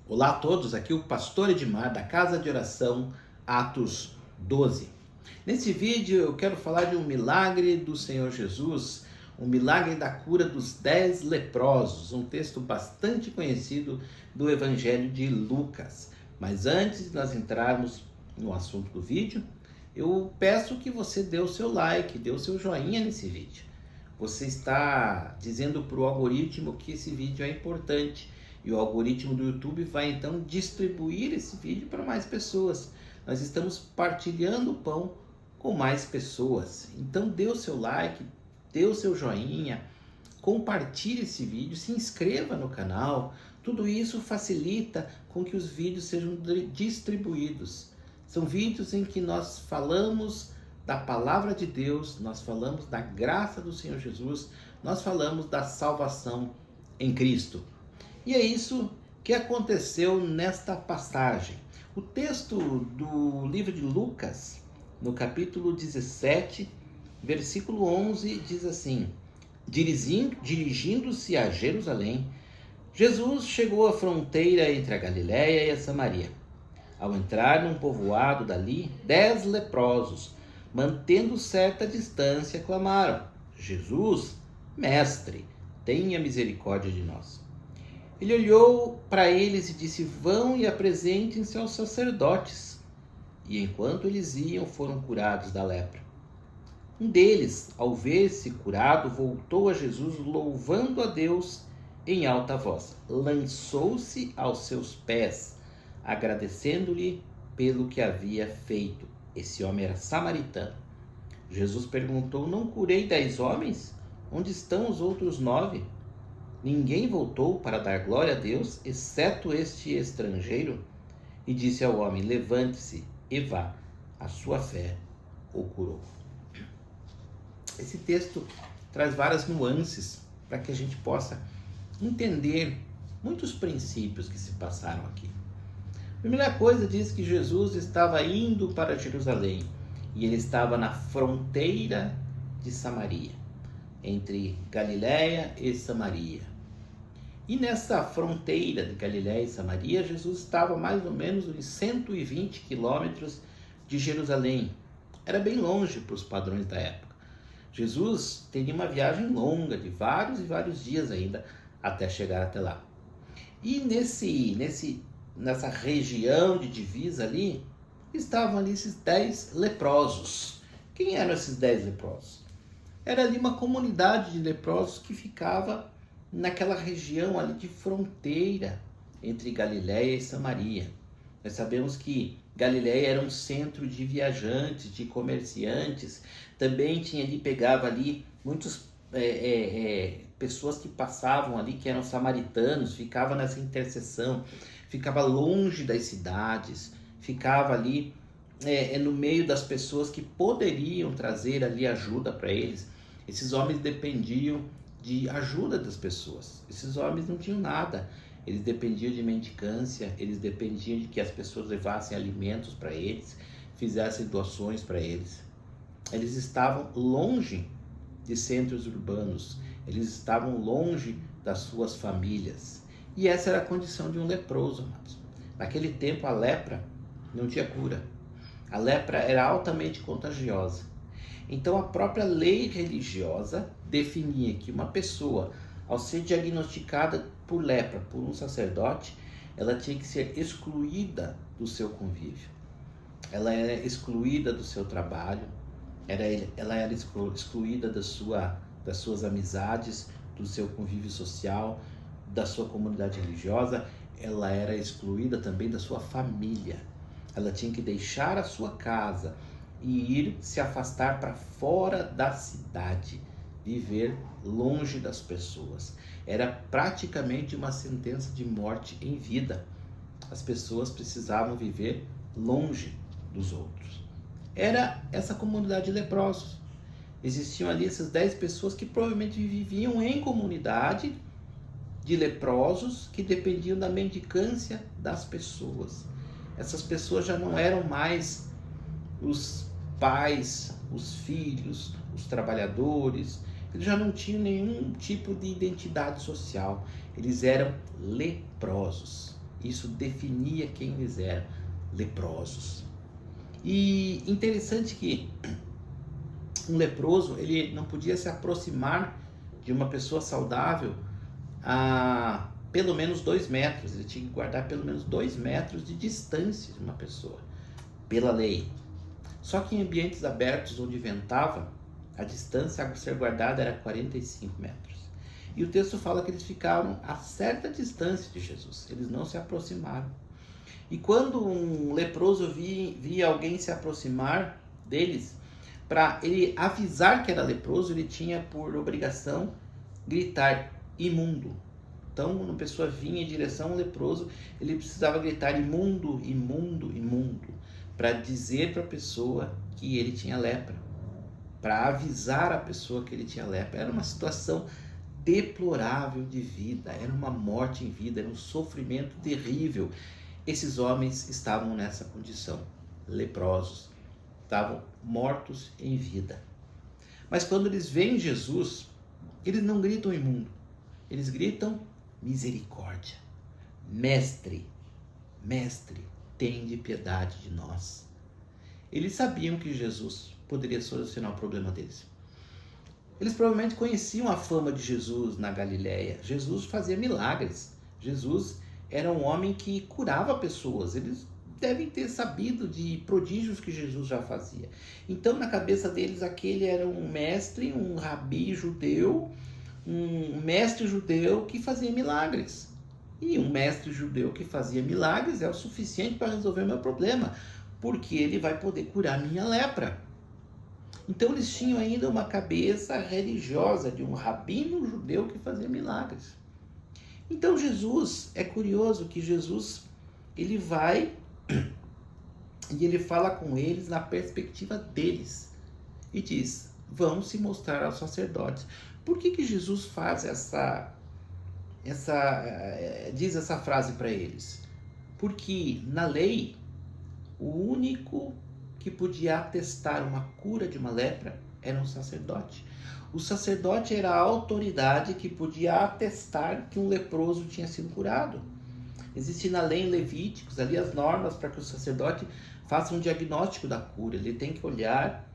Olá a todos, aqui o pastor Edmar da Casa de Oração Atos 12. Nesse vídeo eu quero falar de um milagre do Senhor Jesus, um milagre da cura dos 10 leprosos, um texto bastante conhecido do Evangelho de Lucas. Mas antes de nós entrarmos no assunto do vídeo, eu peço que você dê o seu like, dê o seu joinha nesse vídeo. Você está dizendo para o algoritmo que esse vídeo é importante e o algoritmo do YouTube vai então distribuir esse vídeo para mais pessoas. Nós estamos partilhando o pão com mais pessoas. Então dê o seu like, dê o seu joinha, compartilhe esse vídeo, se inscreva no canal. Tudo isso facilita com que os vídeos sejam distribuídos. São vídeos em que nós falamos da palavra de Deus, nós falamos da graça do Senhor Jesus, nós falamos da salvação em Cristo. E é isso que aconteceu nesta passagem. O texto do livro de Lucas, no capítulo 17, versículo 11, diz assim: Dirigindo-se a Jerusalém, Jesus chegou à fronteira entre a Galiléia e a Samaria. Ao entrar num povoado dali, 10 leprosos, mantendo certa distância, clamaram: Jesus, mestre, tenha misericórdia de nós. Ele olhou para eles e disse: vão e apresentem-se aos sacerdotes. E enquanto eles iam, foram curados da lepra. Um deles, ao ver-se curado, voltou a Jesus, louvando a Deus em alta voz. Lançou-se aos seus pés, agradecendo-lhe pelo que havia feito. Esse homem era samaritano. Jesus perguntou: não curei 10 homens? Onde estão os outros 9? Ninguém voltou para dar glória a Deus, exceto este estrangeiro? E disse ao homem: levante-se e vá, a sua fé o curou. Esse texto traz várias nuances para que a gente possa entender muitos princípios que se passaram aqui. A primeira coisa diz que Jesus estava indo para Jerusalém e ele estava na fronteira de Samaria, entre Galiléia e Samaria. E nessa fronteira de Galiléia e Samaria, Jesus estava mais ou menos uns 120 quilômetros de Jerusalém. Era bem longe para os padrões da época. Jesus teria uma viagem longa de vários e vários dias ainda até chegar até lá. E nessa região de divisa ali, estavam ali esses 10 leprosos. Quem eram esses 10 leprosos? Era ali uma comunidade de leprosos que ficava naquela região ali de fronteira entre Galiléia e Samaria. Nós sabemos que Galiléia era um centro de viajantes, de comerciantes. Também pegava ali muitas pessoas que passavam ali, que eram samaritanos, ficava nessa interseção, ficava longe das cidades, ficava ali no meio das pessoas que poderiam trazer ali ajuda para eles. Esses homens dependiam de ajuda das pessoas. Esses homens não tinham nada. Eles dependiam de mendicância, eles dependiam de que as pessoas levassem alimentos para eles, fizessem doações para eles. Eles estavam longe de centros urbanos, eles estavam longe das suas famílias. E essa era a condição de um leproso, amados. Naquele tempo a lepra não tinha cura. A lepra era altamente contagiosa. Então a própria lei religiosa definia que uma pessoa, ao ser diagnosticada por lepra por um sacerdote, ela tinha que ser excluída do seu convívio. Ela era excluída do seu trabalho, ela era excluída das suas amizades, do seu convívio social, da sua comunidade religiosa, ela era excluída também da sua família. Ela tinha que deixar a sua casa e ir se afastar para fora da cidade, viver longe das pessoas. Era praticamente uma sentença de morte em vida. As pessoas precisavam viver longe dos outros. Era essa comunidade de leprosos. Existiam ali essas 10 pessoas que provavelmente viviam em comunidade de leprosos que dependiam da mendicância das pessoas. Essas pessoas já não eram mais os pais, os filhos, os trabalhadores, eles já não tinham nenhum tipo de identidade social, eles eram leprosos. Isso definia quem eles eram, leprosos. E interessante que um leproso, ele não podia se aproximar de uma pessoa saudável a pelo menos 2 metros. Ele tinha que guardar pelo menos 2 metros de distância de uma pessoa, pela lei. Só que em ambientes abertos onde ventava, a distância a ser guardada era 45 metros. E o texto fala que eles ficaram a certa distância de Jesus, eles não se aproximaram. E quando um leproso via alguém se aproximar deles, para ele avisar que era leproso, ele tinha por obrigação gritar imundo. Então, quando uma pessoa vinha em direção ao leproso, ele precisava gritar imundo, imundo, imundo, para dizer para a pessoa que ele tinha lepra, para avisar a pessoa que ele tinha lepra. Era uma situação deplorável de vida, era uma morte em vida, era um sofrimento terrível. Esses homens estavam nessa condição, leprosos, estavam mortos em vida. Mas quando eles veem Jesus, eles não gritam imundo, eles gritam misericórdia. Mestre, mestre, tende piedade de nós. Eles sabiam que Jesus poderia solucionar o problema deles. Eles provavelmente conheciam a fama de Jesus na Galileia. Jesus fazia milagres. Jesus era um homem que curava pessoas. Eles devem ter sabido de prodígios que Jesus já fazia. Então, na cabeça deles, aquele era um mestre, um rabi judeu, um mestre judeu que fazia milagres. E um mestre judeu que fazia milagres é o suficiente para resolver o meu problema, porque ele vai poder curar minha lepra. Então eles tinham ainda uma cabeça religiosa de um rabino judeu que fazia milagres. Então Jesus, é curioso que Jesus, ele vai e ele fala com eles na perspectiva deles. E diz, vão se mostrar aos sacerdotes. Por que Jesus faz diz essa frase para eles? Porque na lei, o único que podia atestar uma cura de uma lepra era um sacerdote. O sacerdote era a autoridade que podia atestar que um leproso tinha sido curado. Existe na lei em Levíticos ali as normas para que o sacerdote faça um diagnóstico da cura. Ele tem que olhar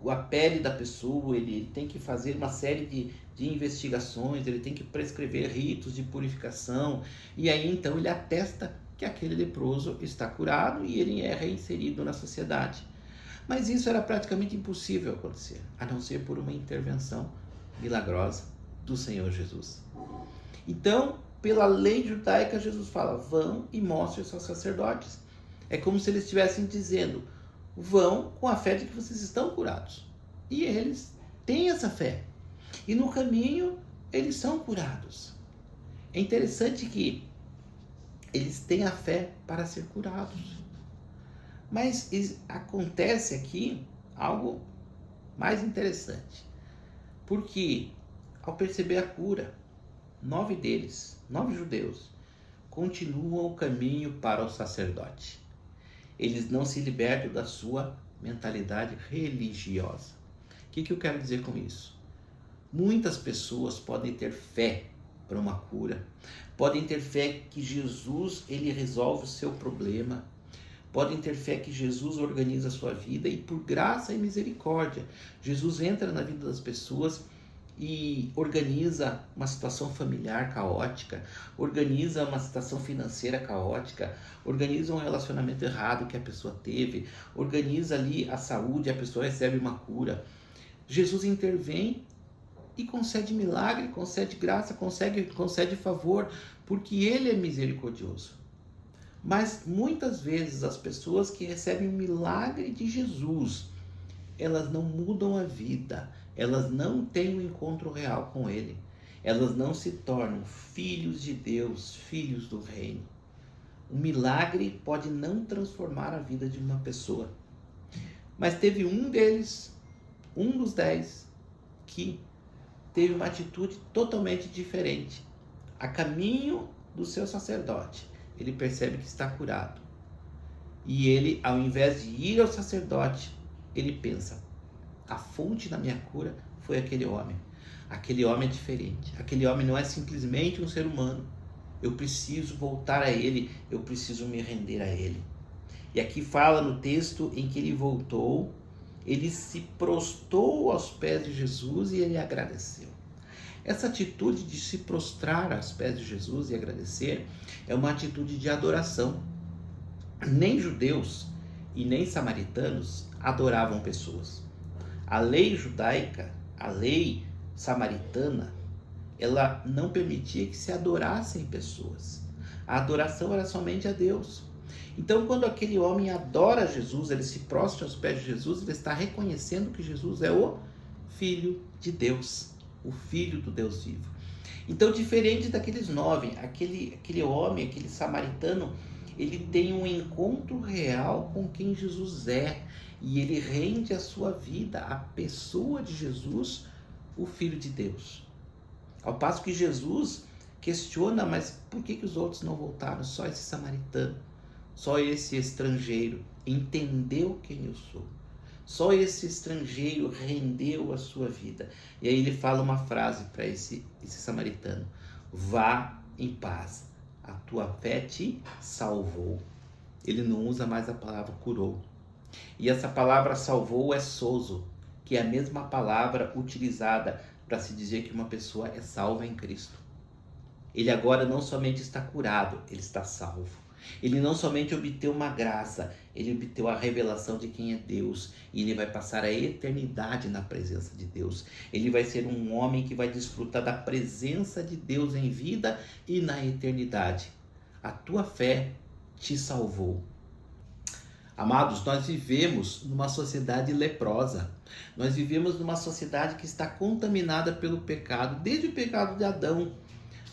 a pele da pessoa, ele tem que fazer uma série de investigações, ele tem que prescrever ritos de purificação, e aí então ele atesta que aquele leproso está curado e ele é reinserido na sociedade. Mas isso era praticamente impossível acontecer, a não ser por uma intervenção milagrosa do Senhor Jesus. Então, pela lei judaica, Jesus fala, vão e mostrem aos sacerdotes. É como se eles estivessem dizendo, vão com a fé de que vocês estão curados. E eles têm essa fé. E no caminho, eles são curados. É interessante que eles têm a fé para ser curados. Mas acontece aqui algo mais interessante. Porque ao perceber a cura, 9 deles, 9 judeus, continuam o caminho para o sacerdote. Eles não se libertam da sua mentalidade religiosa. O que eu quero dizer com isso? Muitas pessoas podem ter fé para uma cura, podem ter fé que Jesus ele resolve o seu problema, podem ter fé que Jesus organiza a sua vida e por graça e misericórdia, Jesus entra na vida das pessoas e organiza uma situação familiar caótica, organiza uma situação financeira caótica, organiza um relacionamento errado que a pessoa teve, organiza ali a saúde, a pessoa recebe uma cura. Jesus intervém e concede milagre, concede graça, concede favor, porque Ele é misericordioso. Mas muitas vezes as pessoas que recebem o milagre de Jesus, elas não mudam a vida, elas não têm um encontro real com Ele, elas não se tornam filhos de Deus, filhos do reino. O milagre pode não transformar a vida de uma pessoa, mas teve um deles, um dos 10, que teve uma atitude totalmente diferente. A caminho do seu sacerdote, ele percebe que está curado. E ele, ao invés de ir ao sacerdote, ele pensa, a fonte da minha cura foi aquele homem. Aquele homem é diferente. Aquele homem não é simplesmente um ser humano. eu preciso voltar a Ele, eu preciso me render a Ele. E aqui fala no texto em que ele voltou, ele se prostrou aos pés de Jesus e ele agradeceu. Essa atitude de se prostrar aos pés de Jesus e agradecer é uma atitude de adoração. Nem judeus e nem samaritanos adoravam pessoas. A lei judaica, a lei samaritana, ela não permitia que se adorassem pessoas. A adoração era somente a Deus. Então, quando aquele homem adora Jesus, ele se prostra aos pés de Jesus, ele está reconhecendo que Jesus é o Filho de Deus, o Filho do Deus vivo. Então, diferente daqueles 9, aquele homem, aquele samaritano, ele tem um encontro real com quem Jesus é, e ele rende a sua vida à pessoa de Jesus, o Filho de Deus. Ao passo que Jesus questiona, mas por que os outros não voltaram? Só esse samaritano, só esse estrangeiro entendeu quem eu sou. Só esse estrangeiro rendeu a sua vida. E aí ele fala uma frase para esse samaritano: vá em paz, a tua fé te salvou. Ele não usa mais a palavra curou. E essa palavra salvou é sozo, que é a mesma palavra utilizada para se dizer que uma pessoa é salva em Cristo. Ele agora não somente está curado, ele está salvo. Ele não somente obteve uma graça, ele obteve a revelação de quem é Deus. E ele vai passar a eternidade na presença de Deus. Ele vai ser um homem que vai desfrutar da presença de Deus em vida e na eternidade. A tua fé te salvou. Amados, nós vivemos numa sociedade leprosa. Nós vivemos numa sociedade que está contaminada pelo pecado, desde o pecado de Adão.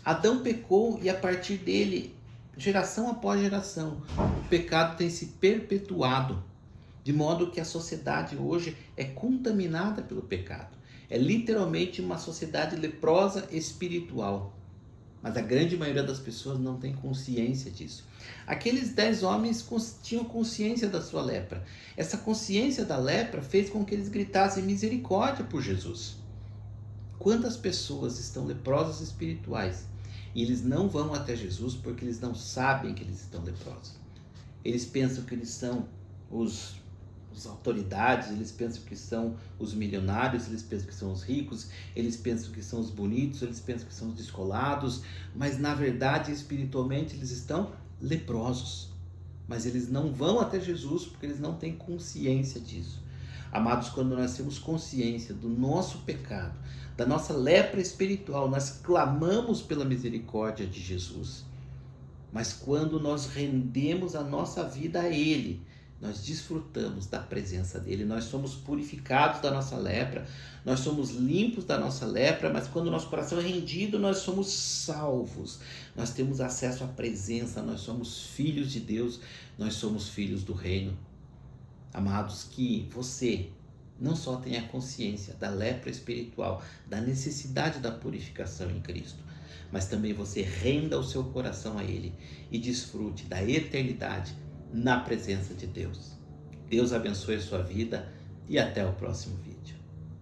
Adão pecou e a partir dele, geração após geração, o pecado tem se perpetuado, de modo que a sociedade hoje é contaminada pelo pecado. É literalmente uma sociedade leprosa espiritual. Mas a grande maioria das pessoas não tem consciência disso. Aqueles 10 homens tinham consciência da sua lepra. Essa consciência da lepra fez com que eles gritassem misericórdia por Jesus. Quantas pessoas estão leprosas espirituais e eles não vão até Jesus porque eles não sabem que eles estão leprosos? Eles pensam que eles são as autoridades, eles pensam que são os milionários, eles pensam que são os ricos, eles pensam que são os bonitos, eles pensam que são os descolados, mas na verdade, espiritualmente, eles estão leprosos. Mas eles não vão até Jesus porque eles não têm consciência disso. Amados, quando nós temos consciência do nosso pecado, da nossa lepra espiritual, nós clamamos pela misericórdia de Jesus. Mas quando nós rendemos a nossa vida a Ele, nós desfrutamos da presença dele, nós somos purificados da nossa lepra, nós somos limpos da nossa lepra, mas quando o nosso coração é rendido, nós somos salvos, nós temos acesso à presença, nós somos filhos de Deus, nós somos filhos do reino. Amados, que você não só tenha consciência da lepra espiritual, da necessidade da purificação em Cristo, mas também você renda o seu coração a Ele e desfrute da eternidade na presença de Deus. Deus abençoe a sua vida e até o próximo vídeo.